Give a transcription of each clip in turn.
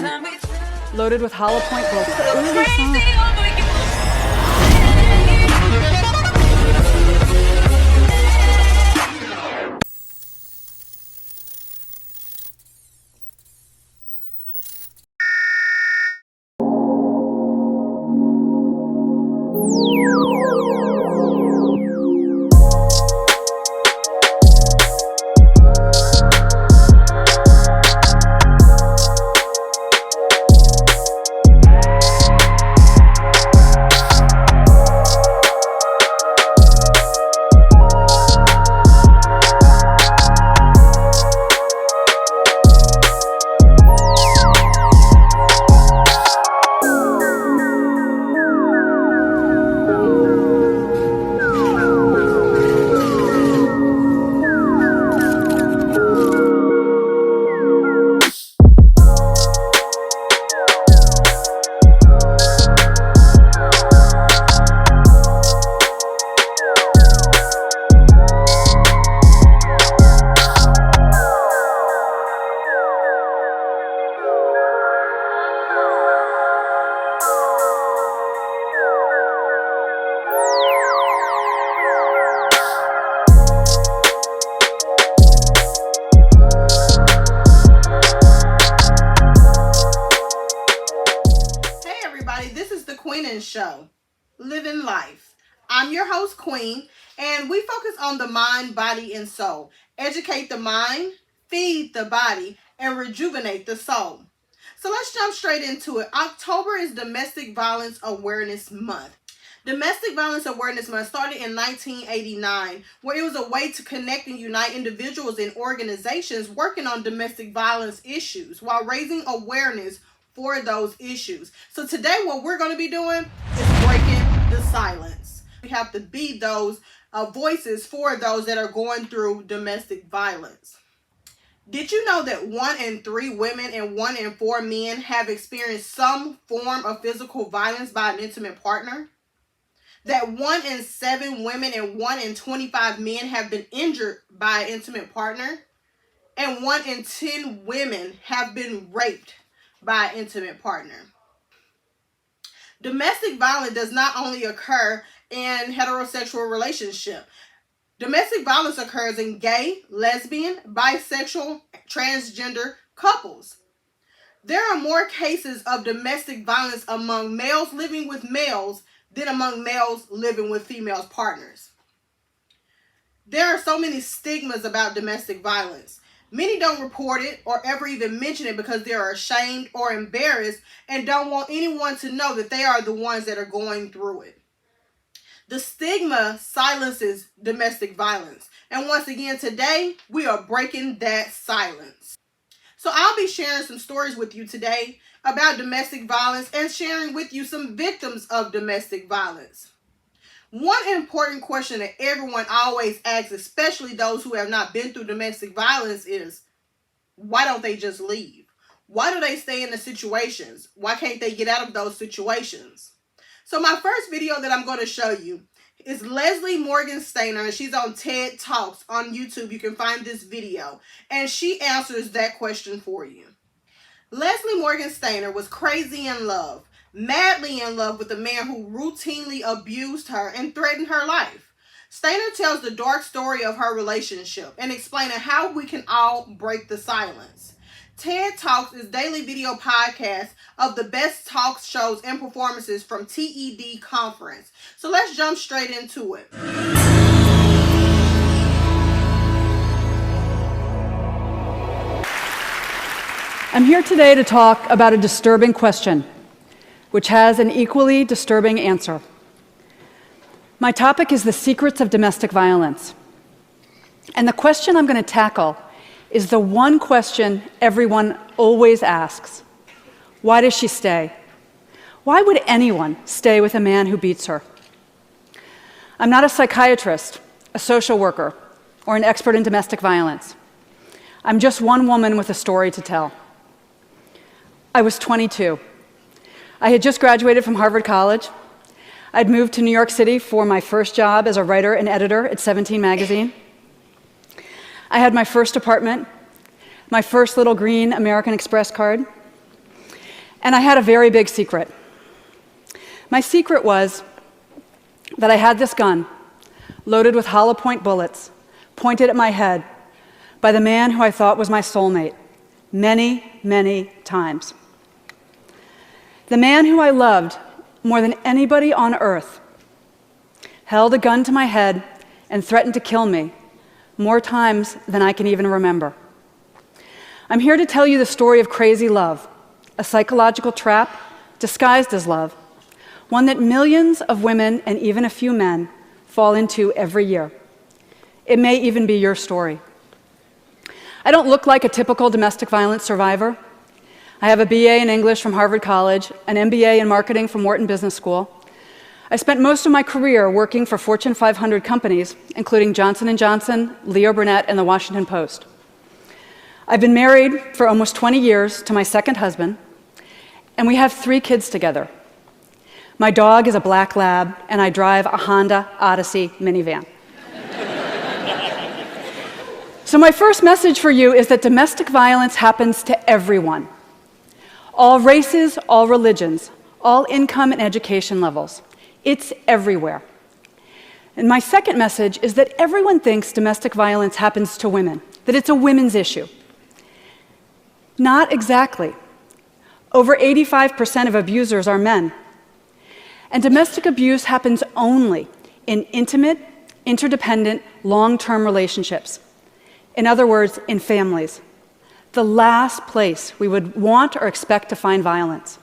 fun, loaded with hollow point bolts. Early song. Show, Living Life. I'm your host, Kween, and we focus on the mind, body, and soul. Educate the mind, feed the body, and rejuvenate the soul. So let's jump straight into it. October is Domestic Violence Awareness Month. Domestic Violence Awareness Month started in 1989, where it was a way to connect and unite individuals and organizations working on domestic violence issues while raising awareness for those issues. So today what we're going to be doing is breaking the silence. We have to be those voices for those that are going through domestic violence. Did you know that 1 in 3 women and 1 in 4 men have experienced some form of physical violence by an intimate partner? That 1 in 7 women and 1 in 25 men have been injured by an intimate partner? And 1 in 10 women have been raped by an intimate partner. Domestic violence does not only occur in heterosexual relationships. Domestic violence occurs in gay, lesbian, bisexual, transgender couples. There are more cases of domestic violence among males living with males than among males living with female partners. There are so many stigmas about domestic violence. Many don't report it or ever even mention it because they are ashamed or embarrassed and don't want anyone to know that they are the ones that are going through it. The stigma silences domestic violence. And once again, today, we are breaking that silence. So I'll be sharing some stories with you today about domestic violence and sharing with you some victims of domestic violence. One important question that everyone always asks, especially those who have not been through domestic violence, is why don't they just leave? Why do they stay in the situations? Why can't they get out of those situations? So my first video that I'm going to show you is Leslie Morgan Stainer, and she's on TED Talks on YouTube. You can find this video, and she answers that question for you. Leslie Morgan Stainer was crazy in love, madly in love with a man who routinely abused her and threatened her life. Stainer tells the dark story of her relationship and explaining how we can all break the silence. TED Talks is daily video podcast of the best talk shows and performances from TED conference. So let's jump straight into it. I'm here today to talk about a disturbing question, which has an equally disturbing answer. My topic is the secrets of domestic violence. And the question I'm going to tackle is the one question everyone always asks. Why does she stay? Why would anyone stay with a man who beats her? I'm not a psychiatrist, a social worker, or an expert in domestic violence. I'm just one woman with a story to tell. I was 22. I had just graduated from Harvard College. I'd moved to New York City for my first job as a writer and editor at 17 magazine. I had my first apartment, my first little green American Express card. And I had a very big secret. My secret was that I had this gun loaded with hollow point bullets pointed at my head by the man who I thought was my soulmate many, many times. The man who I loved more than anybody on earth held a gun to my head and threatened to kill me more times than I can even remember. I'm here to tell you the story of crazy love, a psychological trap disguised as love, one that millions of women and even a few men fall into every year. It may even be your story. I don't look like a typical domestic violence survivor. I have a BA in English from Harvard College, an MBA in marketing from Wharton Business School. I spent most of my career working for Fortune 500 companies, including Johnson & Johnson, Leo Burnett, and the Washington Post. I've been married for almost 20 years to my second husband, and we have 3 kids together. My dog is a black lab, and I drive a Honda Odyssey minivan. So my first message for you is that domestic violence happens to everyone. All races, all religions, all income and education levels. It's everywhere. And my second message is that everyone thinks domestic violence happens to women, that it's a women's issue. Not exactly. Over 85% of abusers are men. And domestic abuse happens only in intimate, interdependent, long-term relationships. In other words, in families. The last place we would want or expect to find violence,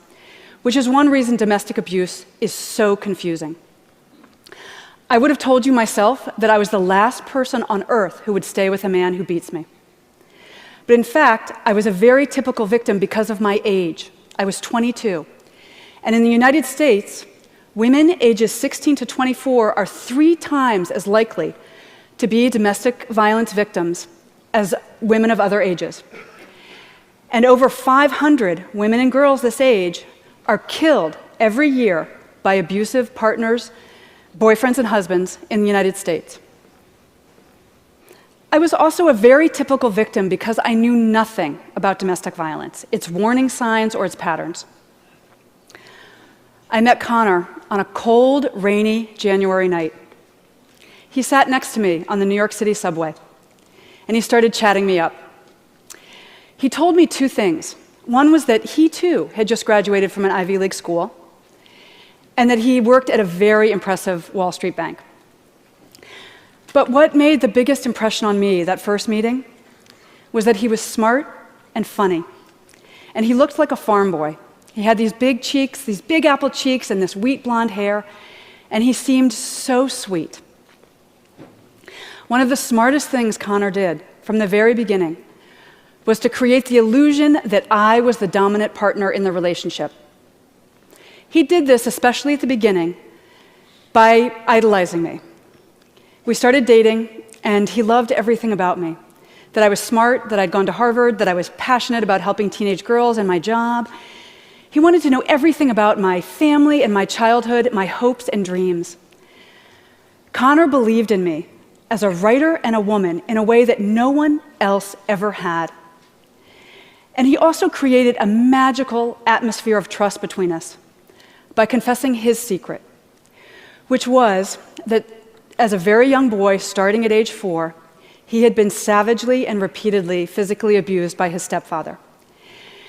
which is one reason domestic abuse is so confusing. I would have told you myself that I was the last person on earth who would stay with a man who beats me. But in fact, I was a very typical victim because of my age. I was 22. And in the United States, women ages 16 to 24 are 3 times as likely to be domestic violence victims as women of other ages. And over 500 women and girls this age are killed every year by abusive partners, boyfriends and husbands in the United States. I was also a very typical victim because I knew nothing about domestic violence, its warning signs or its patterns. I met Connor on a cold, rainy January night. He sat next to me on the New York City subway, and he started chatting me up. He told me 2 things. One was that he, too, had just graduated from an Ivy League school, and that he worked at a very impressive Wall Street bank. But what made the biggest impression on me that first meeting was that he was smart and funny, and he looked like a farm boy. He had these big cheeks, these big apple cheeks, and this wheat blonde hair, and he seemed so sweet. One of the smartest things Connor did from the very beginning was to create the illusion that I was the dominant partner in the relationship. He did this, especially at the beginning, by idolizing me. We started dating, and he loved everything about me. That I was smart, that I'd gone to Harvard, that I was passionate about helping teenage girls and my job. He wanted to know everything about my family and my childhood, my hopes and dreams. Connor believed in me as a writer and a woman in a way that no one else ever had. And he also created a magical atmosphere of trust between us by confessing his secret, which was that as a very young boy, starting at age 4, he had been savagely and repeatedly physically abused by his stepfather.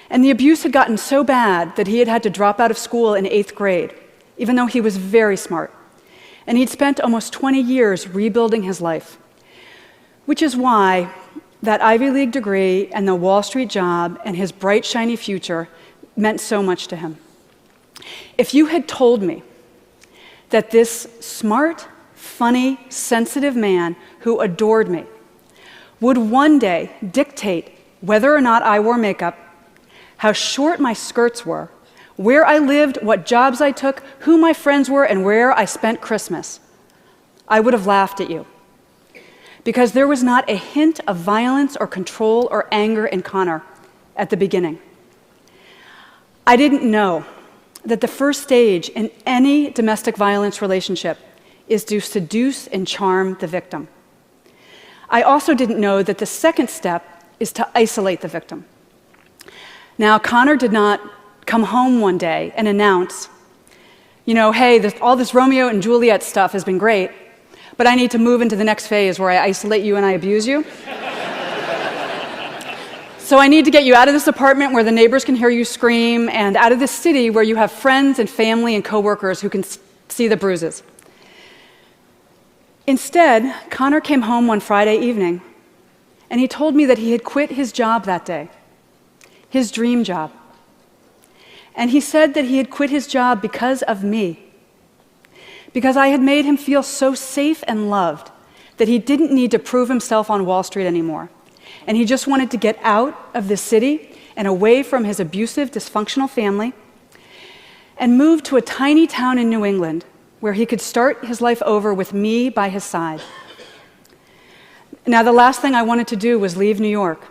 And the abuse had gotten so bad that he had had to drop out of school in 8th grade, even though he was very smart. And he'd spent almost 20 years rebuilding his life, which is why that Ivy League degree and the Wall Street job and his bright, shiny future meant so much to him. If you had told me that this smart, funny, sensitive man who adored me would one day dictate whether or not I wore makeup, how short my skirts were, where I lived, what jobs I took, who my friends were, and where I spent Christmas, I would have laughed at you. Because there was not a hint of violence or control or anger in Connor at the beginning. I didn't know that the first stage in any domestic violence relationship is to seduce and charm the victim. I also didn't know that the second step is to isolate the victim. Now, Connor did not come home one day and announce, hey, all this Romeo and Juliet stuff has been great, but I need to move into the next phase where I isolate you and I abuse you. So I need to get you out of this apartment where the neighbors can hear you scream, and out of this city where you have friends and family and coworkers who can see the bruises. Instead, Connor came home one Friday evening, and he told me that he had quit his job that day, his dream job. And he said that he had quit his job because of me, because I had made him feel so safe and loved that he didn't need to prove himself on Wall Street anymore. And he just wanted to get out of this city and away from his abusive, dysfunctional family and move to a tiny town in New England where he could start his life over with me by his side. Now, the last thing I wanted to do was leave New York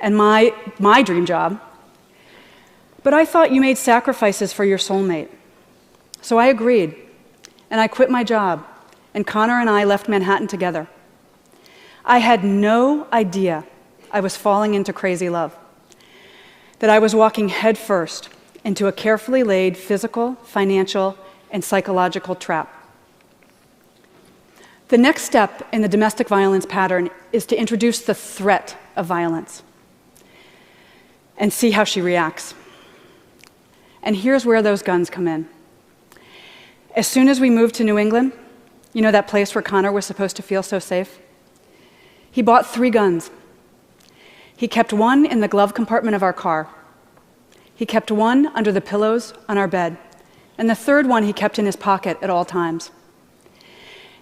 and my dream job. But I thought you made sacrifices for your soulmate. So I agreed, and I quit my job, and Connor and I left Manhattan together. I had no idea I was falling into crazy love, that I was walking headfirst into a carefully laid physical, financial, and psychological trap. The next step in the domestic violence pattern is to introduce the threat of violence and see how she reacts. And here's where those guns come in. As soon as we moved to New England, that place where Connor was supposed to feel so safe, he bought 3 guns. He kept one in the glove compartment of our car. He kept one under the pillows on our bed. And the third one he kept in his pocket at all times.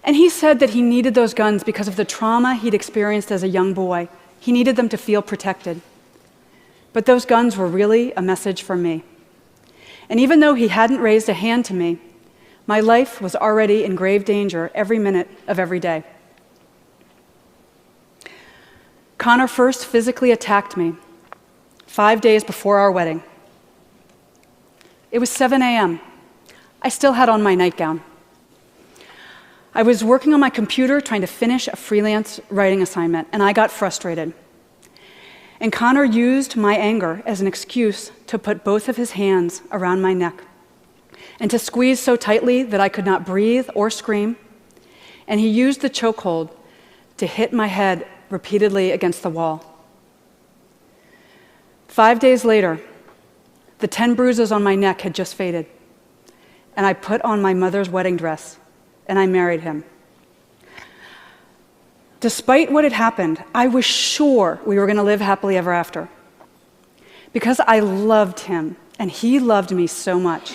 And he said that he needed those guns because of the trauma he'd experienced as a young boy. He needed them to feel protected. But those guns were really a message for me. And even though he hadn't raised a hand to me, my life was already in grave danger every minute of every day. Connor first physically attacked me 5 days before our wedding. It was 7 a.m. I still had on my nightgown. I was working on my computer trying to finish a freelance writing assignment, and I got frustrated. And Connor used my anger as an excuse to put both of his hands around my neck and to squeeze so tightly that I could not breathe or scream. And he used the chokehold to hit my head repeatedly against the wall. 5 days later, the 10 bruises on my neck had just faded, and I put on my mother's wedding dress, and I married him. Despite what had happened, I was sure we were going to live happily ever after, because I loved him, and he loved me so much.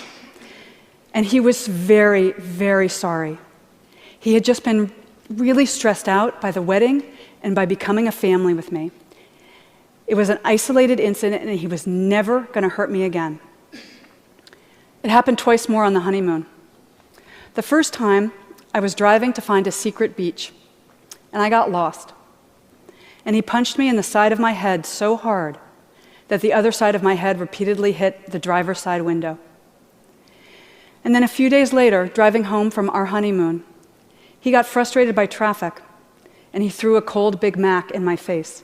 And he was very, very sorry. He had just been really stressed out by the wedding and by becoming a family with me. It was an isolated incident, and he was never going to hurt me again. It happened twice more on the honeymoon. The first time, I was driving to find a secret beach, and I got lost. And he punched me in the side of my head so hard that the other side of my head repeatedly hit the driver's side window. And then a few days later, driving home from our honeymoon, he got frustrated by traffic, and he threw a cold Big Mac in my face.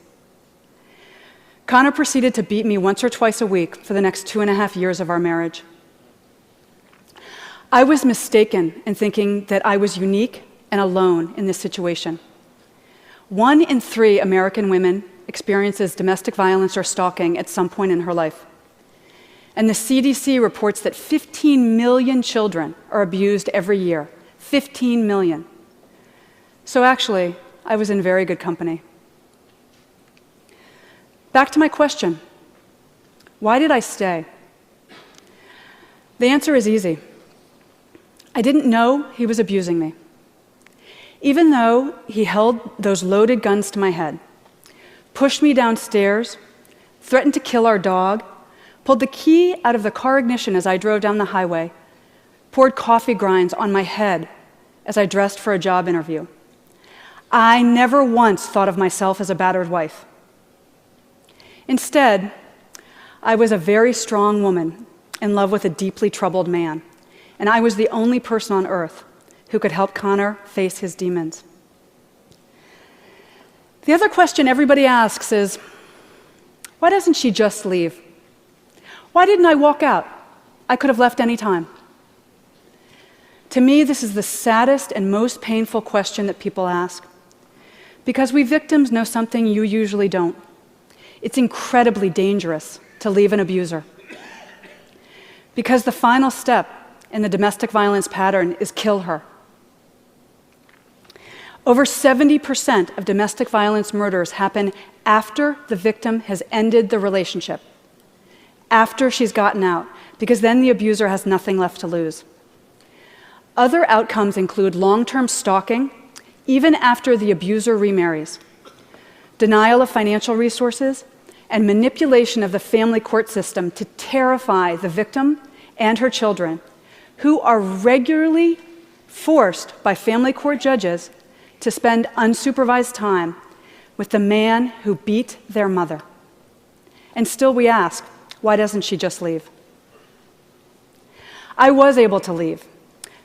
Connor proceeded to beat me once or twice a week for the next 2.5 years of our marriage. I was mistaken in thinking that I was unique and alone in this situation. 1 in 3 American women experiences domestic violence or stalking at some point in her life. And the CDC reports that 15 million children are abused every year. 15 million. So actually, I was in very good company. Back to my question. Why did I stay? The answer is easy. I didn't know he was abusing me. Even though he held those loaded guns to my head, pushed me downstairs, threatened to kill our dog, pulled the key out of the car ignition as I drove down the highway, poured coffee grinds on my head as I dressed for a job interview. I never once thought of myself as a battered wife. Instead, I was a very strong woman in love with a deeply troubled man, and I was the only person on earth who could help Connor face his demons. The other question everybody asks is, why doesn't she just leave? Why didn't I walk out? I could have left any time. To me, this is the saddest and most painful question that people ask. Because we victims know something you usually don't. It's incredibly dangerous to leave an abuser. Because the final step in the domestic violence pattern is kill her. Over 70% of domestic violence murders happen after the victim has ended the relationship, after she's gotten out, because then the abuser has nothing left to lose. Other outcomes include long-term stalking, even after the abuser remarries, denial of financial resources, and manipulation of the family court system to terrify the victim and her children, who are regularly forced by family court judges to spend unsupervised time with the man who beat their mother. And still we ask, why doesn't she just leave? I was able to leave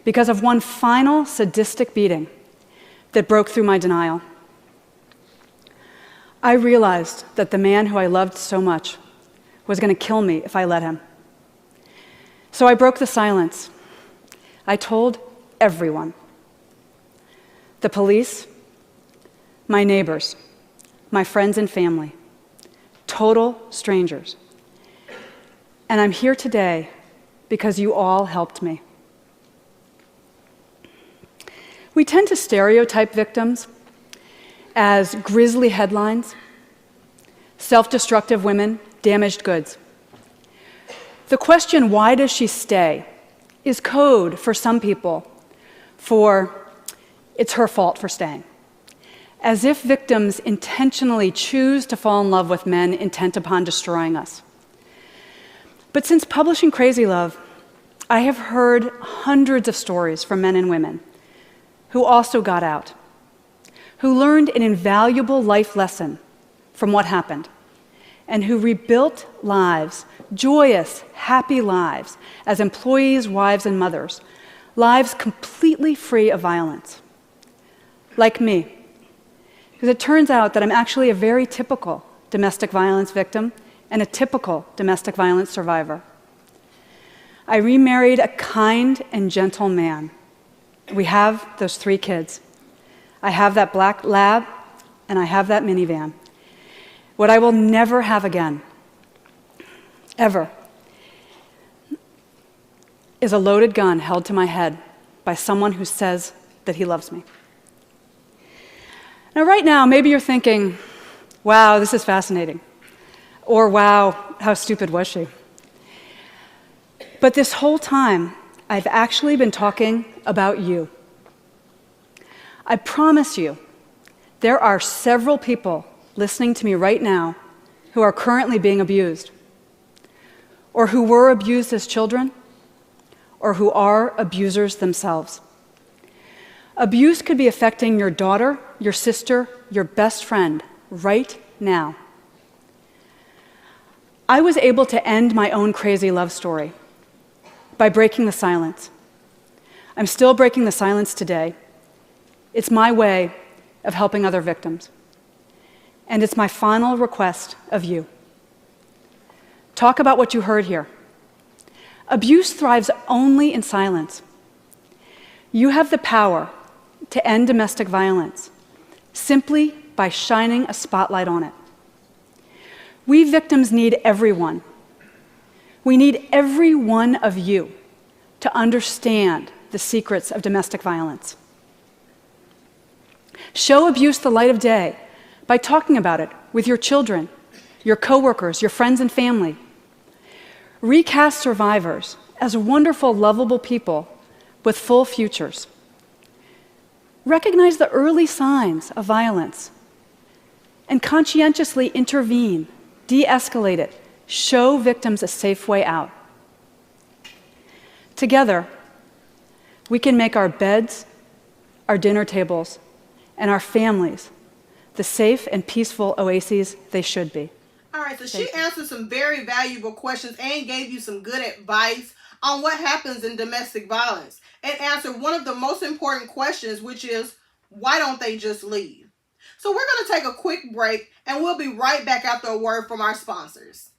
because of one final sadistic beating that broke through my denial. I realized that the man who I loved so much was going to kill me if I let him. So I broke the silence. I told everyone. The police, my neighbors, my friends and family, total strangers. And I'm here today because you all helped me. We tend to stereotype victims as grisly headlines, self-destructive women, damaged goods. The question, why does she stay, is code for some people for it's her fault for staying. As if victims intentionally choose to fall in love with men intent upon destroying us. But since publishing Crazy Love, I have heard hundreds of stories from men and women who also got out, who learned an invaluable life lesson from what happened, and who rebuilt lives, joyous, happy lives, as employees, wives, and mothers, lives completely free of violence. Like me, because it turns out that I'm actually a very typical domestic violence victim and a typical domestic violence survivor. I remarried a kind and gentle man. We have those 3 kids. I have that black lab, and I have that minivan. What I will never have again, ever, is a loaded gun held to my head by someone who says that he loves me. Now, right now, maybe you're thinking, wow, this is fascinating. Or, wow, how stupid was she? But this whole time, I've actually been talking about you. I promise you, there are several people listening to me right now who are currently being abused, or who were abused as children, or who are abusers themselves. Abuse could be affecting your daughter, your sister, your best friend right now. I was able to end my own crazy love story by breaking the silence. I'm still breaking the silence today. It's my way of helping other victims. And it's my final request of you. Talk about what you heard here. Abuse thrives only in silence. You have the power to end domestic violence simply by shining a spotlight on it. We victims need everyone. We need every one of you to understand the secrets of domestic violence. Show abuse the light of day by talking about it with your children, your coworkers, your friends and family. Recast survivors as wonderful, lovable people with full futures. Recognize the early signs of violence and conscientiously intervene, de-escalate it, show victims a safe way out. Together, we can make our beds, our dinner tables, and our families the safe and peaceful oases they should be. All right, so she answered some very valuable questions and gave you some good advice on what happens in domestic violence, and answered one of the most important questions, which is, why don't they just leave? So we're going to take a quick break, and we'll be right back after a word from our sponsors.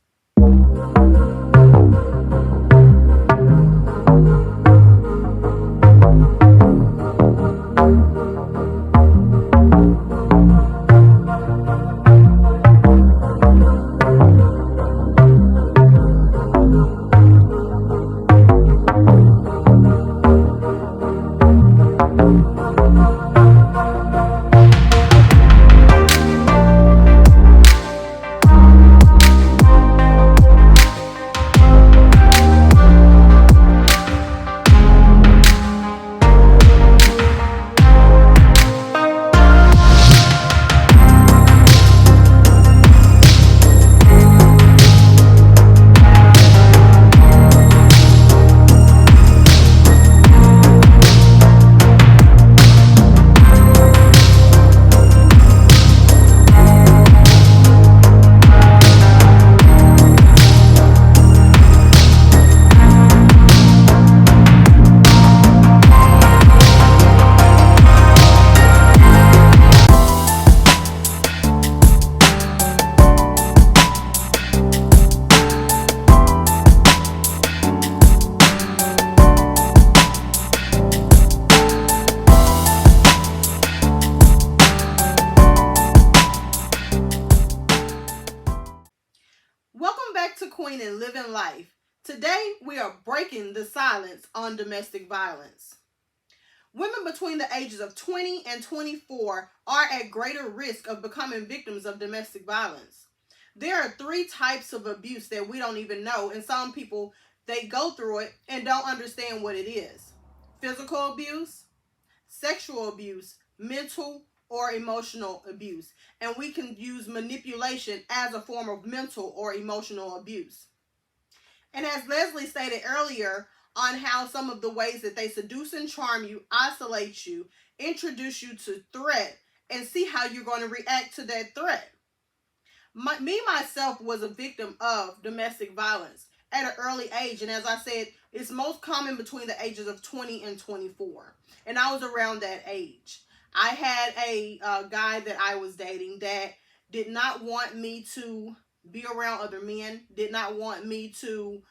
Welcome back to Kweenin Living Life. Today we are breaking the silence on domestic violence. Women between the ages of 20 and 24 are at greater risk of becoming victims of domestic violence. There are 3 types of abuse that we don't even know, and some people, they go through it and don't understand what it is. Physical abuse, sexual abuse, mental or emotional abuse. And we can use manipulation as a form of mental or emotional abuse. And as Leslie stated earlier on how some of the ways that they seduce and charm you, isolate you, introduce you to threat, and see how you're going to react to that threat. Myself was a victim of domestic violence at an early age. And as I said, it's most common between the ages of 20 and 24. And I was around that age. I had a guy that I was dating that did not want me to be around other men, did not want me to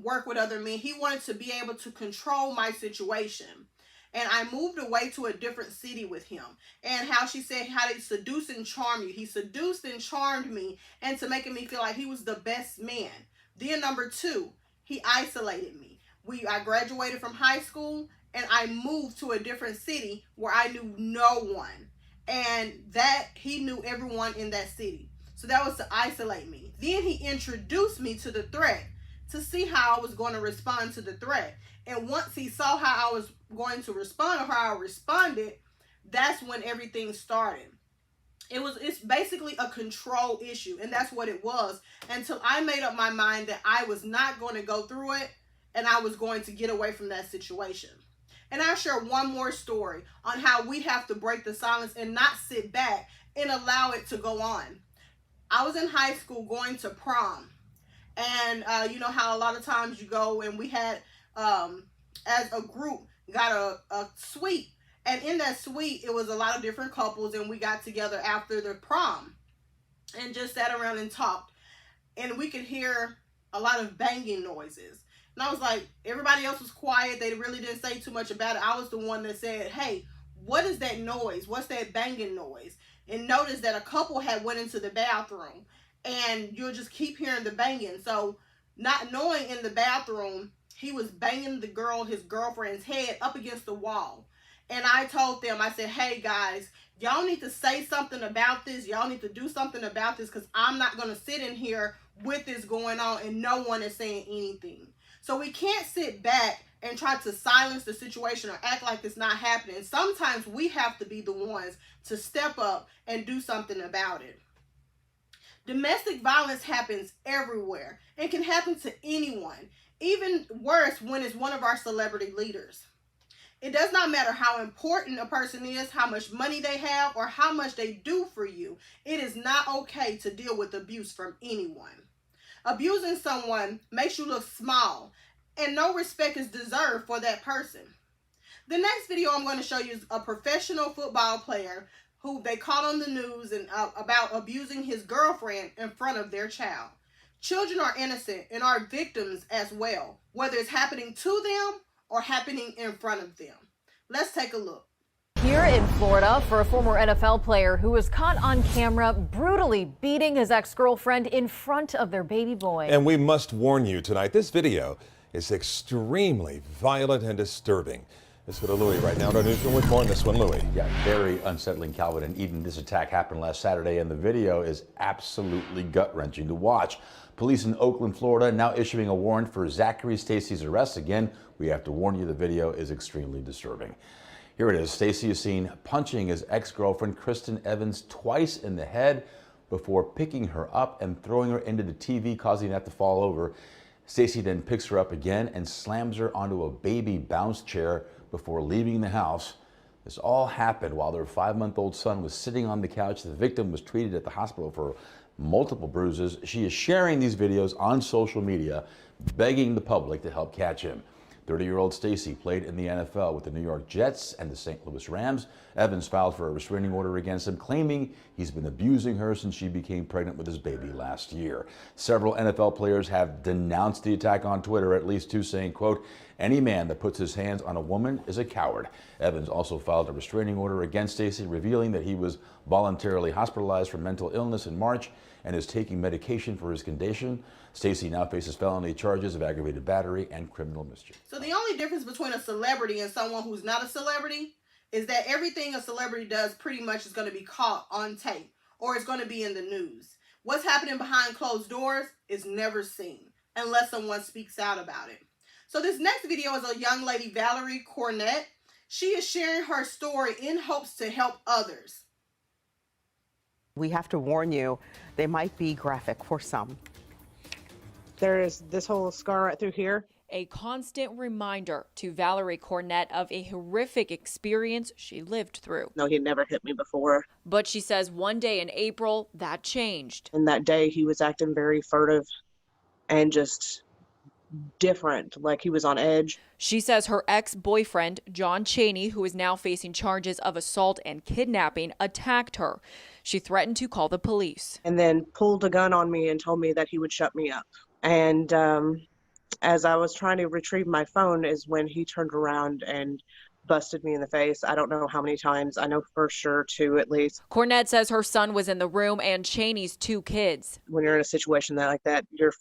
work with other men. He wanted to be able to control my situation. And I moved away to a different city with him. And how she said how they seduce and charm you. He seduced and charmed me into making me feel like he was the best man. Then number 2, he isolated me. I graduated from high school and I moved to a different city where I knew no one. And that he knew everyone in that city. So that was to isolate me. Then he introduced me to the threat to see how I was going to respond to the threat. And once he saw how I was going to respond or how I responded, that's when everything started. It's basically a control issue, and that's what it was, until I made up my mind that I was not going to go through it and I was going to get away from that situation. And I'll share one more story on how we have to break the silence and not sit back and allow it to go on. I was in high school going to prom. And you know how a lot of times you go, and we had, as a group, got a suite. And in that suite, it was a lot of different couples, and we got together after the prom and just sat around and talked. And we could hear a lot of banging noises. And I was like, everybody else was quiet. They really didn't say too much about it. I was the one that said, hey, what is that noise? What's that banging noise? And noticed that a couple had went into the bathroom. And you'll just keep hearing the banging. So not knowing, in the bathroom, he was banging his girlfriend's head up against the wall. And I told them, I said, hey guys, y'all need to say something about this. Y'all need to do something about this, because I'm not going to sit in here with this going on and no one is saying anything. So we can't sit back and try to silence the situation or act like it's not happening. Sometimes we have to be the ones to step up and do something about it. Domestic violence happens everywhere and can happen to anyone. Even worse when it's one of our celebrity leaders. It does not matter how important a person is, how much money they have, or how much they do for you. It is not okay to deal with abuse from anyone. Abusing someone makes you look small, and no respect is deserved for that person. The next video I'm going to show you is a professional football player who they caught on the news and about abusing his girlfriend in front of their child. Children are innocent and are victims as well, whether it's happening to them or happening in front of them. Let's take a look. Here in Florida, for a former NFL player who was caught on camera brutally beating his ex-girlfriend in front of their baby boy. And we must warn you tonight, this video is extremely violent and disturbing. Let's go to Louis right now in our newsroom with more on this one. Louis. Yeah, very unsettling, Calvin and Eden. This attack happened last Saturday, and the video is absolutely gut-wrenching to watch. Police in Oakland, Florida, now issuing a warrant for Zachary Stacy's arrest. Again, we have to warn you, the video is extremely disturbing. Here it is. Stacy is seen punching his ex-girlfriend, Kristen Evans, twice in the head before picking her up and throwing her into the TV, causing that to fall over. Stacy then picks her up again and slams her onto a baby bounce chair before leaving the house. This all happened while their 5-month-old son was sitting on the couch. The victim was treated at the hospital for multiple bruises. She is sharing these videos on social media, begging the public to help catch him. 30-year-old Stacy played in the NFL with the New York Jets and the St. Louis Rams. Evans filed for a restraining order against him, claiming he's been abusing her since she became pregnant with his baby last year. Several NFL players have denounced the attack on Twitter, at least two saying, quote, "Any man that puts his hands on a woman is a coward." Evans also filed a restraining order against Stacy, revealing that he was voluntarily hospitalized for mental illness in March and is taking medication for his condition. Stacy now faces felony charges of aggravated battery and criminal mischief. So the only difference between a celebrity and someone who's not a celebrity is that everything a celebrity does pretty much is going to be caught on tape or it's going to be in the news. What's happening behind closed doors is never seen unless someone speaks out about it. So this next video is a young lady, Valerie Cornett. She is sharing her story in hopes to help others. We have to warn you, they might be graphic for some. There is this whole scar right through here. A constant reminder to Valerie Cornett of a horrific experience she lived through. No, he never hit me before. But she says one day in April, that changed. And that day he was acting very furtive and just different, like he was on edge. She says her ex-boyfriend, John Chaney, who is now facing charges of assault and kidnapping, attacked her. She threatened to call the police. And then pulled a gun on me and told me that he would shut me up. And as I was trying to retrieve my phone is when he turned around and busted me in the face. I don't know how many times. I know for sure 2 at least. Cornett says her son was in the room and Chaney's 2 kids. When you're in a situation like that, you're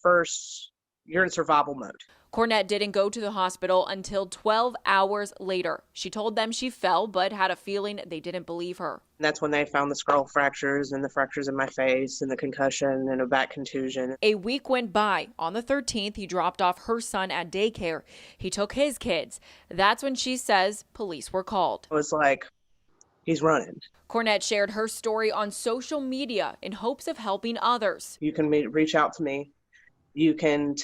in survival mode. Cornett didn't go to the hospital until 12 hours later. She told them she fell, but had a feeling they didn't believe her. And that's when they found the skull fractures and the fractures in my face and the concussion and a back contusion. A week went by. On the 13th, he dropped off her son at daycare. He took his kids. That's when she says police were called. It was like, he's running. Cornett shared her story on social media in hopes of helping others. You can reach out to me. You can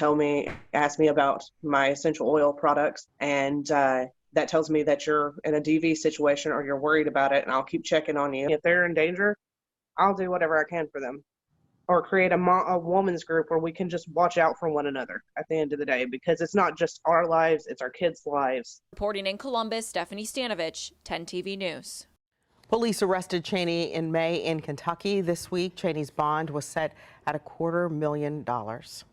ask me about my essential oil products, and that tells me that you're in a DV situation or you're worried about it, and I'll keep checking on you. If they're in danger, I'll do whatever I can for them. Or create a woman's group where we can just watch out for one another at the end of the day, because it's not just our lives, it's our kids' lives. Reporting in Columbus, Stephanie Stanovich, 10 TV News. Police arrested Chaney in May in Kentucky this week. Chaney's bond was set at $250,000.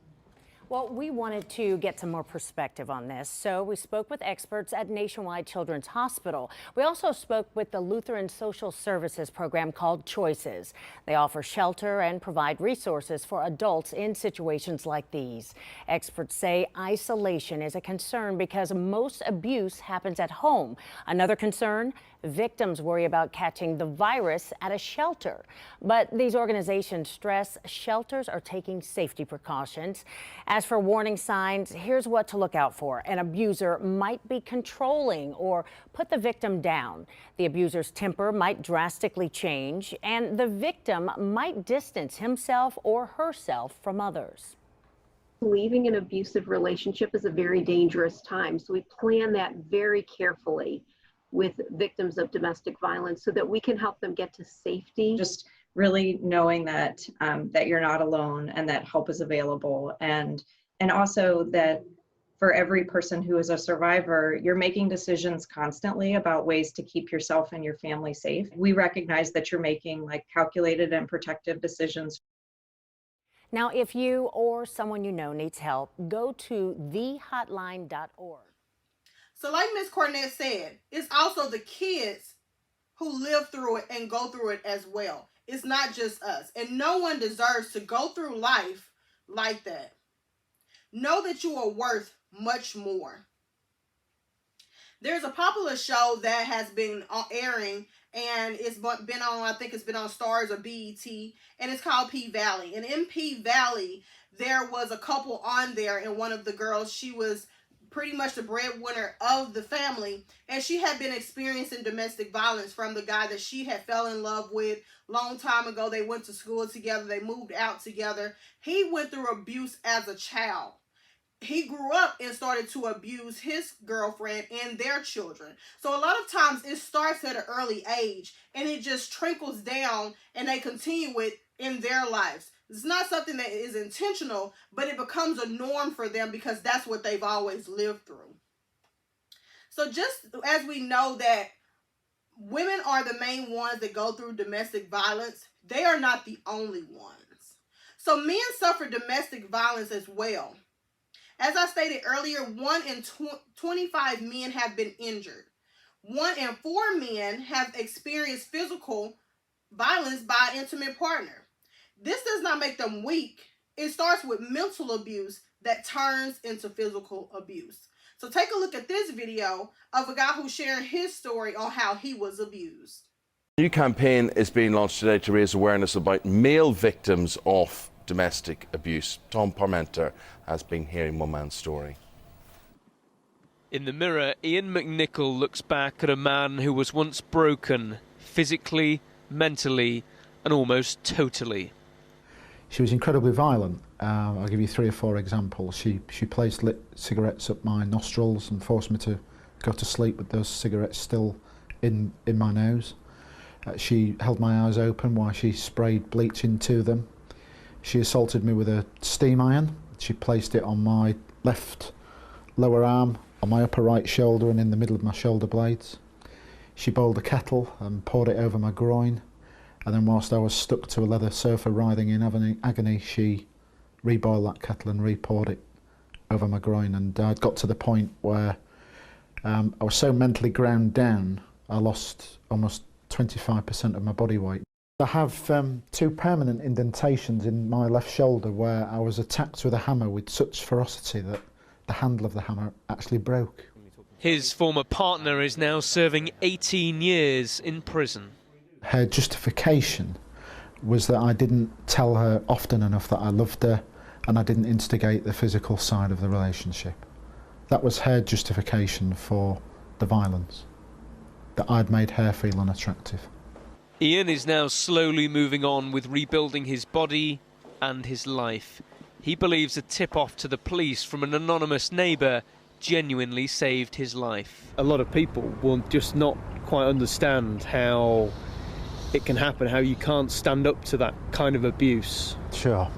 Well, we wanted to get some more perspective on this, so we spoke with experts at Nationwide Children's Hospital. We also spoke with the Lutheran Social Services program called Choices. They offer shelter and provide resources for adults in situations like these. Experts say isolation is a concern because most abuse happens at home. Another concern, victims worry about catching the virus at a shelter. But these organizations stress shelters are taking safety precautions. As for warning signs, here's what to look out for. An abuser might be controlling or put the victim down. The abuser's temper might drastically change, and the victim might distance himself or herself from others. Leaving an abusive relationship is a very dangerous time, so we plan that very carefully with victims of domestic violence so that we can help them get to safety. Just really knowing that that you're not alone and that help is available, and also that for every person who is a survivor, you're making decisions constantly about ways to keep yourself and your family safe. We recognize that you're making calculated and protective decisions. Now, if you or someone you know needs help, go to thehotline.org. So like Ms. Cornett said, it's also the kids who live through it and go through it as well. It's not just us. And no one deserves to go through life like that. Know that you are worth much more. There's a popular show that has been airing, and it's been on, I think it's been on Stars or BET, and it's called P-Valley. And in P-Valley, there was a couple on there, and one of the girls, she was pretty much the breadwinner of the family, and she had been experiencing domestic violence from the guy that she had fell in love with long time ago. They went to school together, they moved out together. He went through abuse as a child. He grew up and started to abuse his girlfriend and their children. So a lot of times it starts at an early age and it just trickles down and they continue it in their lives. It's not something that is intentional, but it becomes a norm for them because that's what they've always lived through. So just as we know that women are the main ones that go through domestic violence, they are not the only ones. So men suffer domestic violence as well. As I stated earlier, 1 in 25 men have been injured. 1 in 4 men have experienced physical violence by an intimate partner. This does not make them weak. It starts with mental abuse that turns into physical abuse. So take a look at this video of a guy who's sharing his story on how he was abused. A new campaign is being launched today to raise awareness about male victims of domestic abuse. Tom Parmenter has been hearing one man's story. In the mirror, Ian McNichol looks back at a man who was once broken, physically, mentally, and almost totally. She was incredibly violent. I'll give you 3 or 4 examples. She placed lit cigarettes up my nostrils and forced me to go to sleep with those cigarettes still in my nose. She held my eyes open while she sprayed bleach into them. She assaulted me with a steam iron. She placed it on my left lower arm, on my upper right shoulder and in the middle of my shoulder blades. She boiled a kettle and poured it over my groin. And then whilst I was stuck to a leather sofa writhing in agony, she reboiled that kettle and re-poured it over my groin. And I'd got to the point where I was so mentally ground down, I lost almost 25% of my body weight. I have 2 permanent indentations in my left shoulder where I was attacked with a hammer with such ferocity that the handle of the hammer actually broke. His former partner is now serving 18 years in prison. Her justification was that I didn't tell her often enough that I loved her and I didn't instigate the physical side of the relationship. That was her justification for the violence, that I'd made her feel unattractive. Ian is now slowly moving on with rebuilding his body and his life. He believes a tip-off to the police from an anonymous neighbour genuinely saved his life. A lot of people will just not quite understand how it can happen, how you can't stand up to that kind of abuse. Sure.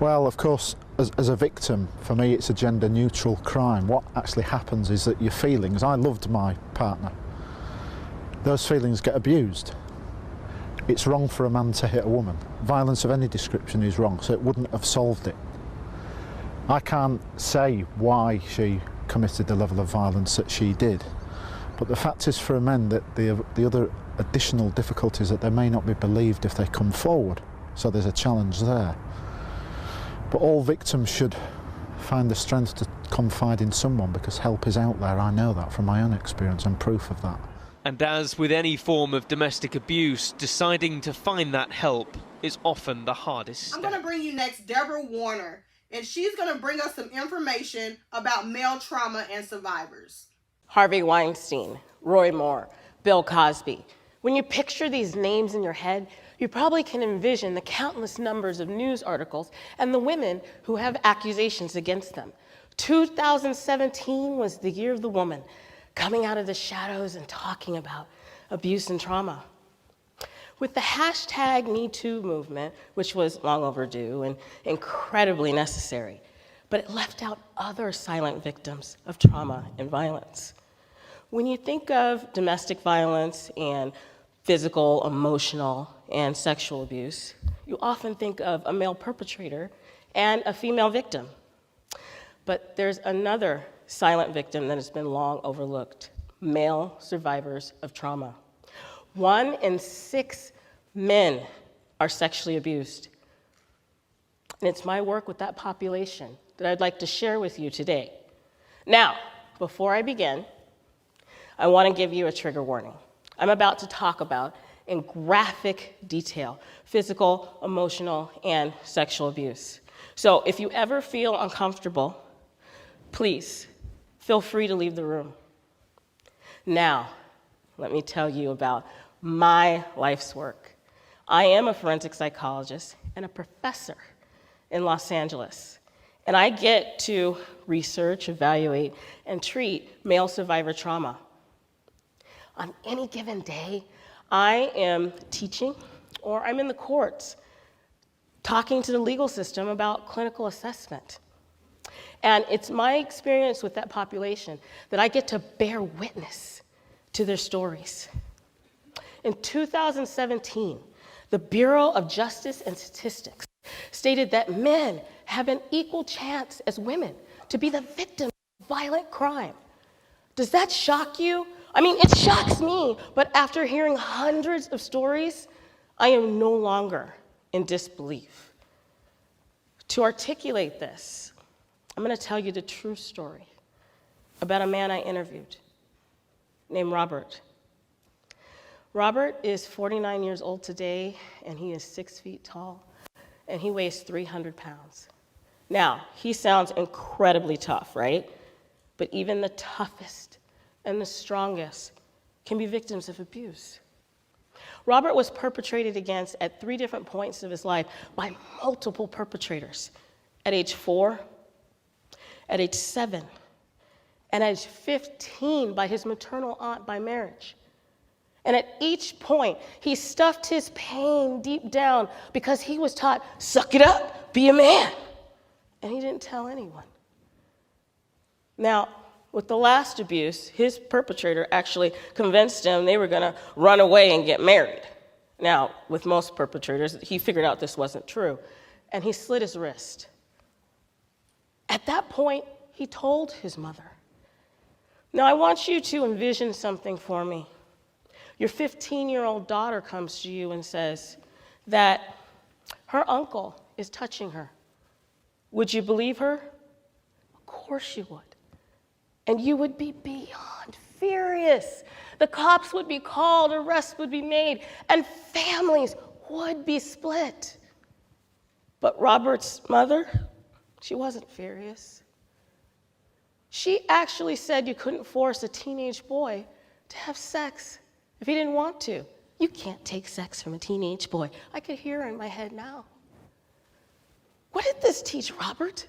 Well, of course, as a victim, for me it's a gender-neutral crime. What actually happens is that your feelings, I loved my partner, those feelings get abused. It's wrong for a man to hit a woman. Violence of any description is wrong, so it wouldn't have solved it. I can't say why she committed the level of violence that she did, but the fact is for men that the other additional difficulties that they may not be believed if they come forward, so there's a challenge there. But all victims should find the strength to confide in someone because help is out there. I know that from my own experience and proof of that. And as with any form of domestic abuse, deciding to find that help is often the hardest step. I'm going to bring you next Deborah Warner, and she's going to bring us some information about male trauma and survivors. Harvey Weinstein, Roy Moore, Bill Cosby. When you picture these names in your head, you probably can envision the countless numbers of news articles and the women who have accusations against them. 2017 was the year of the woman, coming out of the shadows and talking about abuse and trauma. With the hashtag #MeToo movement, which was long overdue and incredibly necessary, but it left out other silent victims of trauma and violence. When you think of domestic violence and physical, emotional, and sexual abuse, you often think of a male perpetrator and a female victim. But there's another silent victim that has been long overlooked: male survivors of trauma. 1 in 6 men are sexually abused. And it's my work with that population that I'd like to share with you today. Now, before I begin, I want to give you a trigger warning. I'm about to talk about, in graphic detail, physical, emotional, and sexual abuse. So if you ever feel uncomfortable, please feel free to leave the room. Now, let me tell you about my life's work. I am a forensic psychologist and a professor in Los Angeles, and I get to research, evaluate, and treat male survivor trauma. On any given day, I am teaching or I'm in the courts talking to the legal system about clinical assessment. And it's my experience with that population that I get to bear witness to their stories. In 2017, the Bureau of Justice and Statistics stated that men have an equal chance as women to be the victim of violent crime. Does that shock you? I mean, it shocks me, but after hearing hundreds of stories, I am no longer in disbelief. To articulate this, I'm going to tell you the true story about a man I interviewed named Robert. Robert is 49 years old today, and he is 6 feet tall, and he weighs 300 pounds. Now, he sounds incredibly tough, right? But even the toughest and the strongest can be victims of abuse. Robert was perpetrated against at 3 different points of his life by multiple perpetrators: at age 4, at age 7, and at age 15 by his maternal aunt by marriage. And at each point, he stuffed his pain deep down because he was taught, suck it up, be a man. And he didn't tell anyone. Now, with the last abuse, his perpetrator actually convinced him they were going to run away and get married. Now, with most perpetrators, he figured out this wasn't true, and he slit his wrist. At that point, he told his mother. Now, I want you to envision something for me. Your 15-year-old daughter comes to you and says that her uncle is touching her. Would you believe her? Of course you would. And you would be beyond furious. The cops would be called, arrests would be made, and families would be split. But Robert's mother, she wasn't furious. She actually said you couldn't force a teenage boy to have sex if he didn't want to. You can't take sex from a teenage boy. I could hear her in my head now. What did this teach Robert?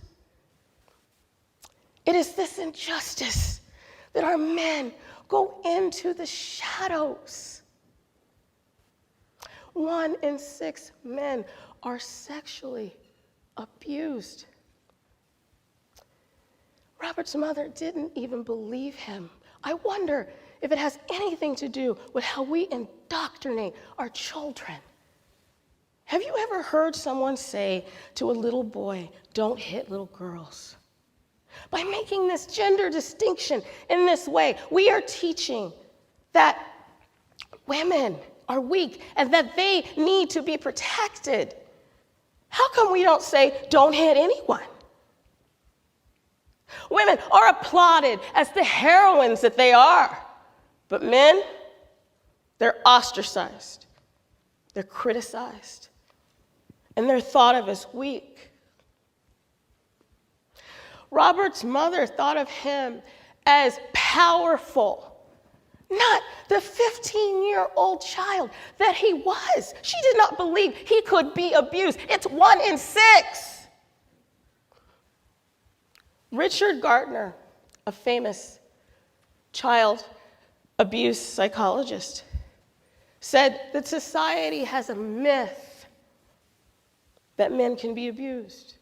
It is this injustice that our men go into the shadows. 1 in 6 men are sexually abused. Robert's mother didn't even believe him. I wonder if it has anything to do with how we indoctrinate our children. Have you ever heard someone say to a little boy, don't hit little girls? By making this gender distinction in this way, we are teaching that women are weak and that they need to be protected. How come we don't say, don't hit anyone? Women are applauded as the heroines that they are. But men, they're ostracized, they're criticized, and they're thought of as weak. Robert's mother thought of him as powerful, not the 15-year-old child that he was. She did not believe he could be abused. It's 1 in 6. Richard Gardner, a famous child abuse psychologist, said that society has a myth that men can be abused.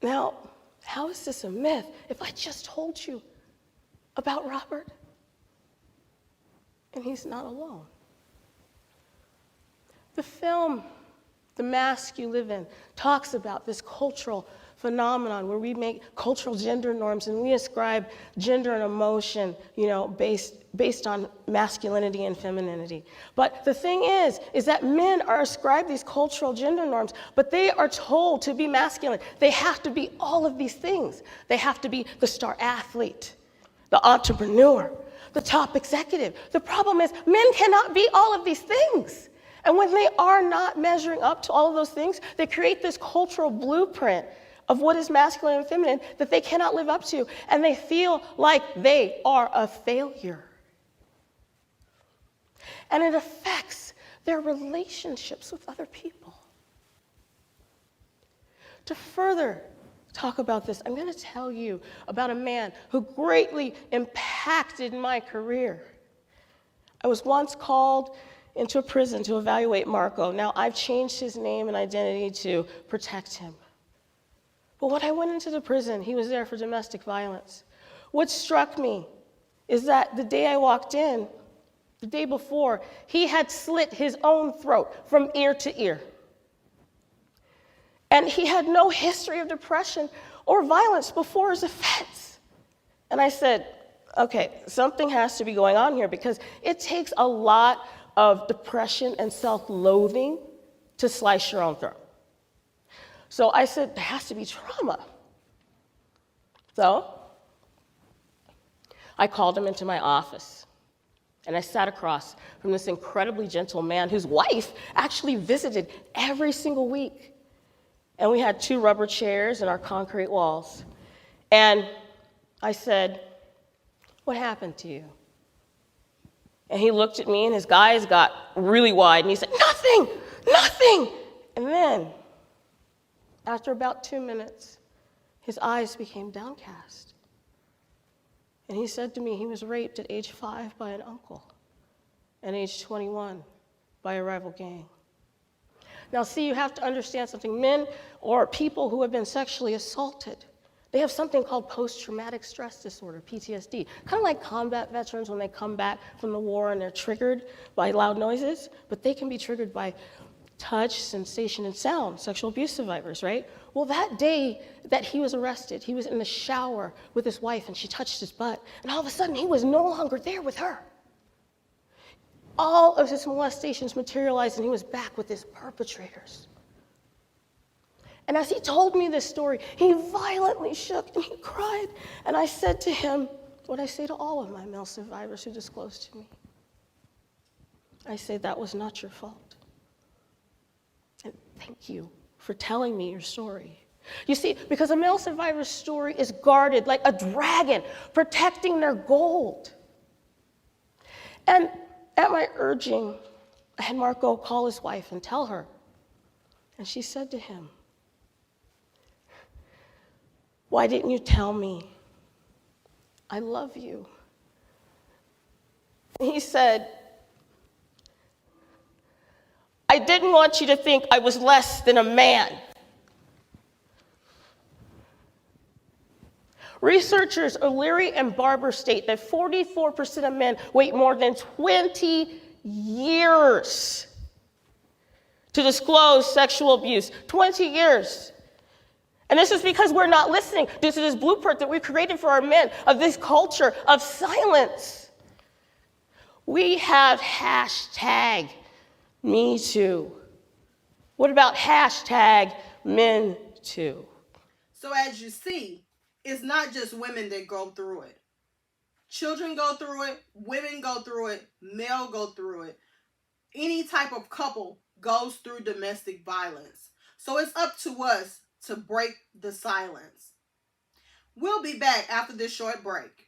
Now, how is this a myth if I just told you about Robert? And he's not alone. The film, The Mask You Live In, talks about this cultural phenomenon where we make cultural gender norms and we ascribe gender and emotion, based on masculinity and femininity. But the thing is that men are ascribed these cultural gender norms, but they are told to be masculine. They have to be all of these things. They have to be the star athlete, the entrepreneur, the top executive. The problem is men cannot be all of these things. And when they are not measuring up to all of those things, they create this cultural blueprint of what is masculine and feminine that they cannot live up to, and they feel like they are a failure. And it affects their relationships with other people. To further talk about this, I'm going to tell you about a man who greatly impacted my career. I was once called into a prison to evaluate Marco. Now, I've changed his name and identity to protect him. But when I went into the prison, he was there for domestic violence. What struck me is that the day I walked in, the day before, he had slit his own throat from ear to ear. And he had no history of depression or violence before his offense. And I said, okay, something has to be going on here because it takes a lot of depression and self-loathing to slice your own throat. So I said, there has to be trauma. So I called him into my office, and I sat across from this incredibly gentle man whose wife actually visited every single week. And we had 2 rubber chairs and our concrete walls. And I said, what happened to you? And he looked at me, and his eyes got really wide, and he said, nothing, nothing. And then, after about 2 minutes, his eyes became downcast. And he said to me he was raped at age 5 by an uncle, and age 21 by a rival gang. Now see, you have to understand something. Men or people who have been sexually assaulted, they have something called post-traumatic stress disorder, PTSD. Kind of like combat veterans when they come back from the war and they're triggered by loud noises, but they can be triggered by touch, sensation, and sound, sexual abuse survivors, right? Well, that day that he was arrested, he was in the shower with his wife and she touched his butt, and all of a sudden he was no longer there with her. All of his molestations materialized and he was back with his perpetrators. And as he told me this story, he violently shook and he cried. And I said to him what I say to all of my male survivors who disclose to me. I say, that was not your fault. And thank you for telling me your story. You see, because a male survivor's story is guarded like a dragon, protecting their gold. And at my urging, I had Marco call his wife and tell her. And she said to him, why didn't you tell me? I love you. And he said, I didn't want you to think I was less than a man. Researchers O'Leary and Barber state that 44% of men wait more than 20 years to disclose sexual abuse. 20 years. And this is because we're not listening due to this blueprint that we've created for our men of this culture of silence. We have hashtag Me Too. What about hashtag Men Too? So as you see, it's not just women that go through it. Children go through it, women go through it, male go through it. Any type of couple goes through domestic violence. So it's up to us to break the silence. We'll be back after this short break.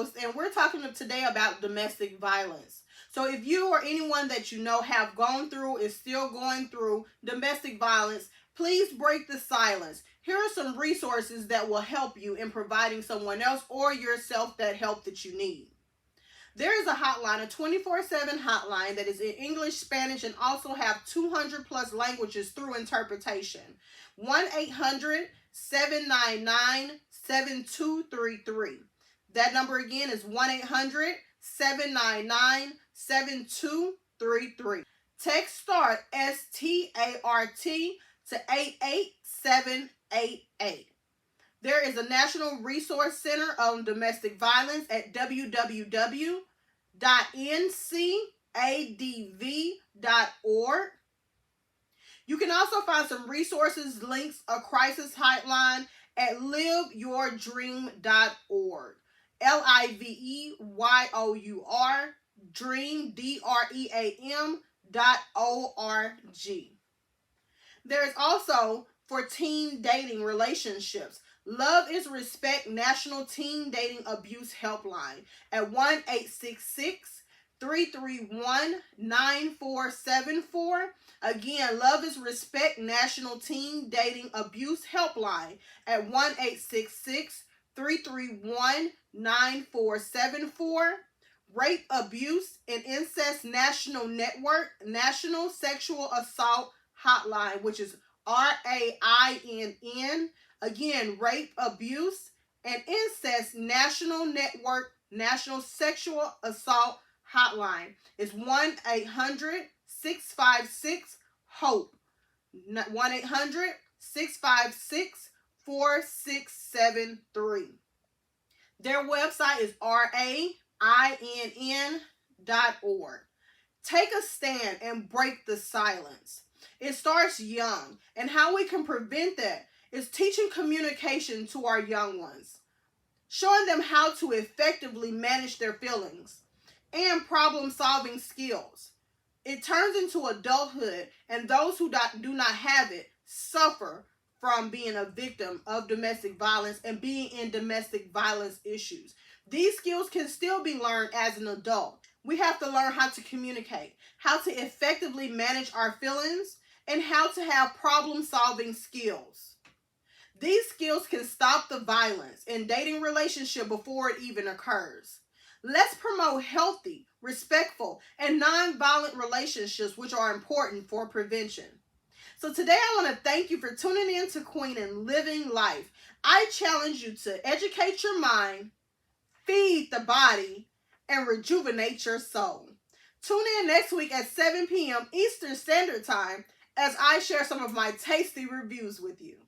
host, and we're talking today about domestic violence. So if you or anyone that you know have gone through, is still going through domestic violence, please break the silence. Here are some resources that will help you in providing someone else or yourself that help that you need. There is a hotline, a 24/7 hotline that is in English, Spanish, and also have 200 plus languages through interpretation. 1-800-799-7233. That number again is 1-800-799-7233. Text START, START, to 88788. There is a National Resource Center on Domestic Violence at www.ncadv.org. You can also find some resources, links, a crisis hotline at liveyourdream.org. LIVEYOUR, dream, DREAM.org. There is also for teen dating relationships, Love is Respect National Teen Dating Abuse Helpline at 1-866-331-9474. Again, Love is Respect National Teen Dating Abuse Helpline at 1-866-331-9474. Rape, Abuse, and Incest National Network National Sexual Assault Hotline, which is RAINN. Again, Rape, Abuse, and Incest National Network National Sexual Assault Hotline is 1-800-656-HOPE. 1-800-656-4673. Their website is RAINN.org. Take a stand and break the silence. It starts young, and how we can prevent that is teaching communication to our young ones, showing them how to effectively manage their feelings, and problem-solving skills. It turns into adulthood, and those who do not have it suffer from being a victim of domestic violence and being in domestic violence issues. These skills can still be learned as an adult. We have to learn how to communicate, how to effectively manage our feelings, and how to have problem-solving skills. These skills can stop the violence in dating relationship before it even occurs. Let's promote healthy, respectful, and non-violent relationships, which are important for prevention. So today I want to thank you for tuning in to Kweenin Living Life. I challenge you to educate your mind, feed the body, and rejuvenate your soul. Tune in next week at 7 p.m. Eastern Standard Time as I share some of my tasty reviews with you.